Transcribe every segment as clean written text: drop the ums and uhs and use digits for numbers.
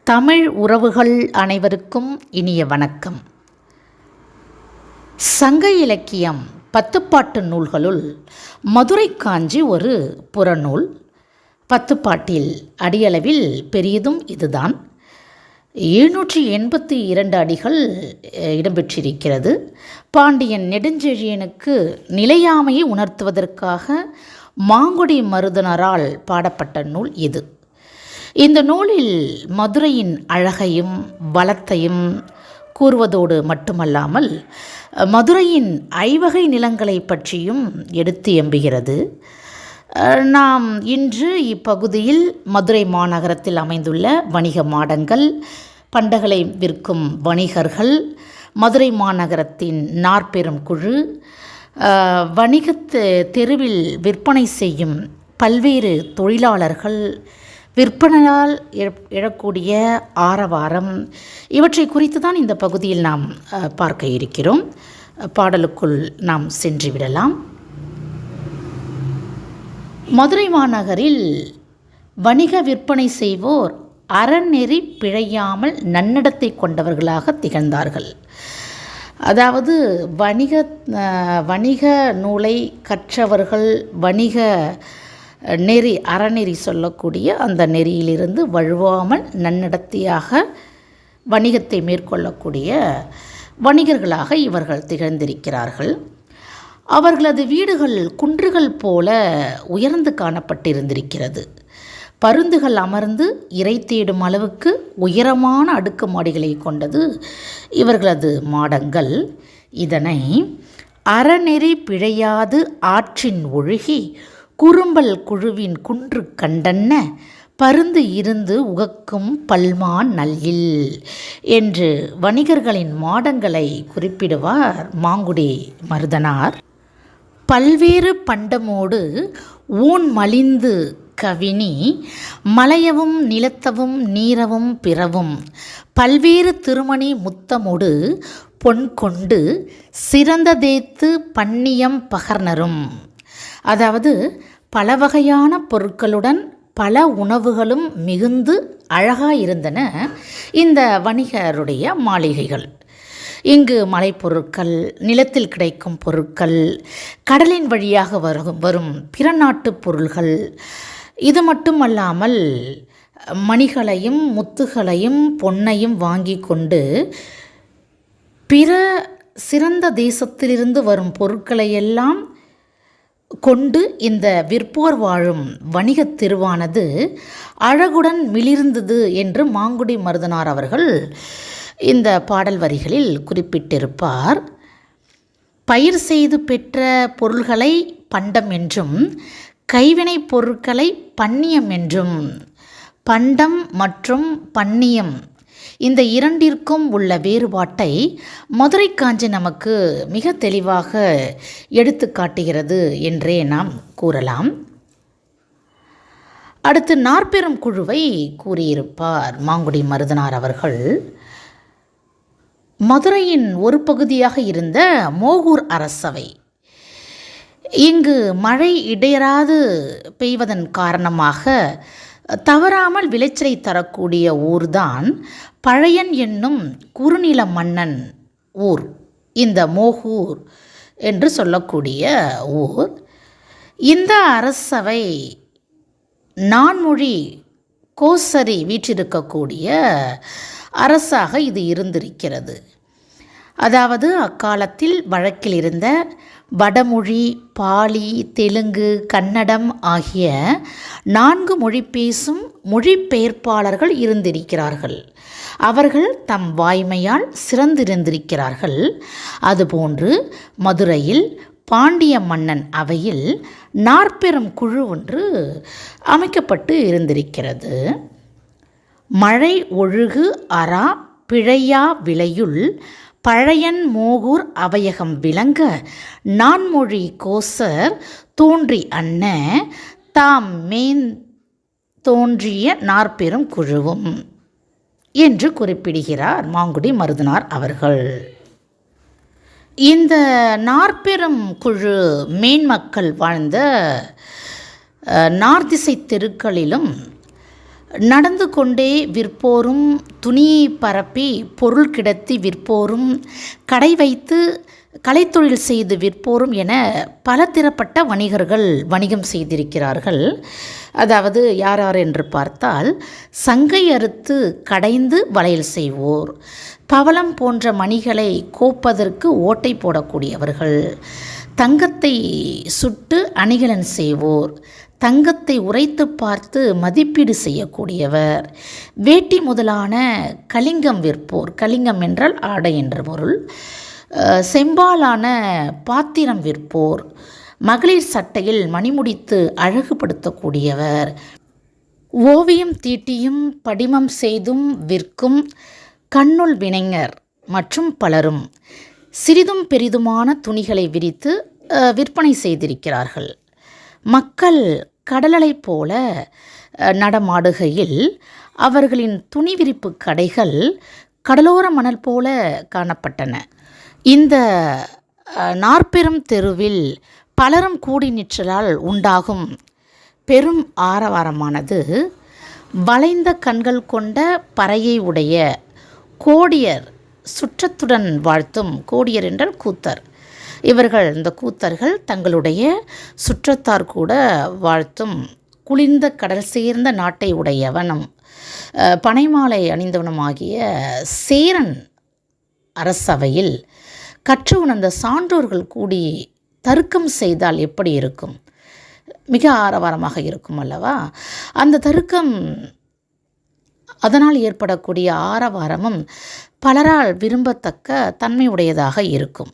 தமிழ் உறவுகள் அனைவருக்கும் இனிய வணக்கம். சங்க இலக்கியம் 10 பாட்டு நூல்களுள் மதுரை காஞ்சி ஒரு புறநூல். 10 பாட்டில் அடியளவில் பெரியதும் இதுதான். 782 அடிகள் இடம்பெற்றிருக்கிறது. பாண்டியன் நெடுஞ்செழியனுக்கு நிலையாமையை உணர்த்துவதற்காக மாங்குடி மருதனரால் பாடப்பட்ட நூல் இது. இந்த நூலில் மதுரையின் அழகையும் வளத்தையும் கூறுவதோடு மட்டுமல்லாமல் மதுரையின் ஐவகை நிலங்களை பற்றியும் எடுத்து எம்புகிறது. நாம் இன்று இப்பகுதியில் மதுரை மாநகரத்தில் அமைந்துள்ள வணிக மாடங்கள், பண்டகளை விற்கும் வணிகர்கள், மதுரை மாநகரத்தின் நாற்பெரும் குழு, வணிக தெருவில் விற்பனை செய்யும் பல்வேறு தொழிலாளர்கள், விற்பனையால் எழக்கூடிய ஆரவாரம், இவற்றை குறித்து தான் இந்த பகுதியில் நாம் பார்க்க இருக்கிறோம். பாடலுக்குள் நாம் சென்று விடலாம். மதுரை மாநகரில் வணிக விற்பனை செய்வோர் அறநெறி பிழையாமல் நன்னடத்தை கொண்டவர்களாக திகழ்ந்தார்கள். அதாவது வணிக நூலை கற்றவர்கள், வணிக நெறி, அறநெறி சொல்லக்கூடிய அந்த நெறியிலிருந்து வழுவாமல் நன்னடத்தையாக வணிகத்தை மேற்கொள்ளக்கூடிய வணிகர்களாக இவர்கள் திகழ்ந்திருக்கிறார்கள். அவர்களது வீடுகள் குன்றுகள் போல உயர்ந்து காணப்பட்டிருந்திருக்கிறது. பருந்துகள் அமர்ந்து இறை தேடும் அளவுக்கு உயரமான அடுக்குமாடிகளை கொண்டது இவர்களது மாடங்கள். இதனை அறநெறி பிழையாது ஆற்றின் ஒழுகி குறும்பல் குழுவின் குன்று கண்டன்ன பருந்து இருந்து உகக்கும் பல்மான் நல்லில் என்று வணிகர்களின் மாடங்களை குறிப்பிடுவார் மாங்குடி மருதனார். பல்வேறு பண்டமோடு ஊன் மலிந்து கவினி மலையவும் நிலத்தவும் நீரவும் பிறவும் பல்வேறு திருமணி முத்தமொடு பொன் கொண்டு சிறந்ததேத்து பன்னியம் பகர்னரும். அதாவது பல வகையான பொருட்களுடன் பல உணவுகளும் மிகுந்து அழகாயிருந்தன இந்த வணிகருடைய மாளிகைகள். இங்கு மலைப்பொருட்கள், நிலத்தில் கிடைக்கும் பொருட்கள், கடலின் வழியாக வரும் பிற நாட்டு பொருள்கள், இது மட்டுமல்லாமல் மணிகளையும் முத்துகளையும் பொன்னையும் வாங்கி கொண்டு பிற சிறந்த தேசத்திலிருந்து வரும் பொருட்களையெல்லாம் கொண்டு இந்த விற்போர் வாழும் வணிகத் தெருவானது அழகுடன் மிளிர்ந்தது என்று மாங்குடி மருதனார் அவர்கள் இந்த பாடல் வரிகளில் குறிப்பிட்டிருப்பார். பயிர் செய்து பெற்ற பொருள்களை பண்டம் என்றும், கைவினைப் பொருட்களை பன்னியம் என்றும், பண்டம் மற்றும் பன்னியம் இந்த இரண்டிற்கும் உள்ள வேறுபாட்டை மதுரை காஞ்சி நமக்கு மிக தெளிவாக எடுத்து காட்டுகிறது என்றே நாம் கூறலாம். அடுத்து நாற்பெரும் குழுவை கூறியிருப்பார் மாங்குடி மருதனார் அவர்கள். மதுரையின் ஒரு பகுதியாக இருந்த மோகூர் அரசவை இங்கு மழை இடையராது பெய்வதன் காரணமாக தவறாமல் விளைச்சலை தரக்கூடிய ஊர்தான் பழையன் என்னும் குறுநில மன்னன் ஊர். இந்த மோகூர் என்று சொல்லக்கூடிய ஊர். இந்த அரசவை நான்மொழி கோசரி வீற்றிருக்கக்கூடிய அரசாக இது இருந்திருக்கிறது. அதாவது அக்காலத்தில் வழக்கில் இருந்த வடமொழி, பாலி, தெலுங்கு, கன்னடம் ஆகிய 4 மொழி பேசும் மொழிபெயர்ப்பாளர்கள் இருந்திருக்கிறார்கள். அவர்கள் தம் வாய்மையால் சிறந்திருந்திருக்கிறார்கள். அதுபோன்று மதுரையில் பாண்டிய மன்னன் அவையில் நாற்பெரும் குழு ஒன்று அமைக்கப்பட்டு இருந்திருக்கிறது. மழை ஒழுகு அரா பிழையா விளையுள் பழையன் மோகூர் அவையகம் விளங்க நான்மொழி கோசர் தோன்றி அன்ன தாம் மேன் தோன்றிய நாற்பெரும் குழுவும் என்று குறிப்பிடுகிறார் மாங்குடி மருதனார் அவர்கள். இந்த நாற்பெரும் குழு மேன்மக்கள் வாழ்ந்த நார்திசை தெருக்களிலும் நடந்து கொண்டே விற்போரும், துணியை பரப்பி பொருள் கிடத்தி விற்போரும், கடை வைத்து கலைத்தொழில் செய்து விற்போரும் என பலதரப்பட்ட வணிகர்கள் வணிகம் செய்திருக்கிறார்கள். அதாவது யார் யார் என்று பார்த்தால், சங்கை அறுத்து கடைந்து வளையல் செய்வோர், பவளம் போன்ற மணிகளை கோப்பதற்கு ஓட்டை போடக்கூடியவர்கள், தங்கத்தை சுட்டு அணிகலன் செய்வோர், தங்கத்தை உரைத்து பார்த்து மதிப்பீடு செய்யக்கூடியவர், வேட்டி முதலான கலிங்கம் விற்போர், கலிங்கம் என்றால் ஆடை என்ற பொருள், செம்பாலான பாத்திரம் விற்போர், மகளிர் சட்டையில் மணிமுடித்து அழகுபடுத்தக்கூடியவர், ஓவியம் தீட்டியும் படிமம் செய்தும் விற்கும் கண்ணுள் வினைஞர் மற்றும் பலரும் சிறிதும் பெரிதுமான துணிகளை விரித்து விற்பனை செய்திருக்கிறார்கள். மக்கள் கடலலை போல நடமாடுகையில் அவர்களின் துணி விரிப்பு கடைகள் கடலோர மணல் போல காணப்பட்டன. இந்த நாற்பெரும் தெருவில் பலரும் கூடி நிற்றலால் உண்டாகும் பெரும் ஆரவாரமானது வளைந்த கண்கள் கொண்ட பறையை உடைய கோடியர் சுற்றத்துடன் வாழ்த்தும், கோடியர் என்றால் கூத்தர், இந்த கூத்தர்கள் தங்களுடைய சுற்றத்தார் கூட வாழ்த்தும் குளிர்ந்த கடல் சேர்ந்த நாட்டை உடையவனும் பனைமாலை அணிந்தவனுமாகிய சேரன் அரசவையில் கற்று உணர்ந்த சான்றோர்கள் கூடி தருக்கம் செய்தால் எப்படி இருக்கும்? மிக ஆரவாரமாக இருக்கும் அல்லவா? அந்த தருக்கம், அதனால் ஏற்படக்கூடிய ஆரவாரமும் பலரால் விரும்பத்தக்க தன்மை உடையதாக இருக்கும்.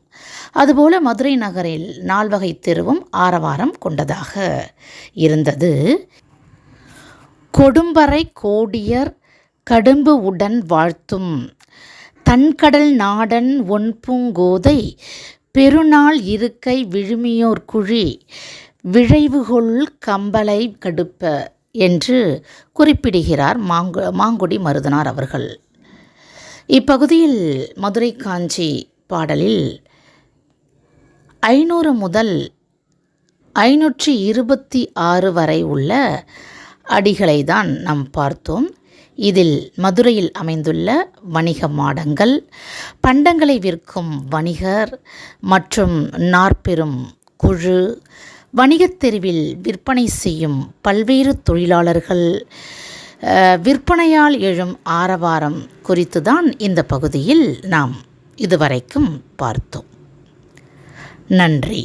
அதுபோல மதுரை நகரில் 4 வகை தெருவும் ஆரவாரம் கொண்டதாக இருந்தது. கொடும்பறை கோடியர் கடும்பு உடன் வாழ்த்தும், தன்கடல் நாடன் ஒன்பூங்கோதை பெருநாள் இருக்கை விழுமியோர் குழி விழைவுகொள் கம்பலை கடுப்ப என்று குறிப்பிடுகிறார் மாங்குடி மருதனார் அவர்கள். இப்பகுதியில் மதுரை காஞ்சி பாடலில் 500 முதல் 526 வரை உள்ள அடிகளை தான் நாம் பார்த்தோம். இதில் மதுரையில் அமைந்துள்ள வணிக மாடங்கள், பண்டங்களை விற்கும் வணிகர் மற்றும் நாற்பெரும் குழு, வணிகத் தெருவில் விற்பனை செய்யும் பல்வேறு தொழிலாளர்கள், விற்பனையால் எழும் ஆரவாரம் குறித்து தான் இந்த பகுதியில் நாம் இதுவரைக்கும் பார்த்தோம். நன்றி.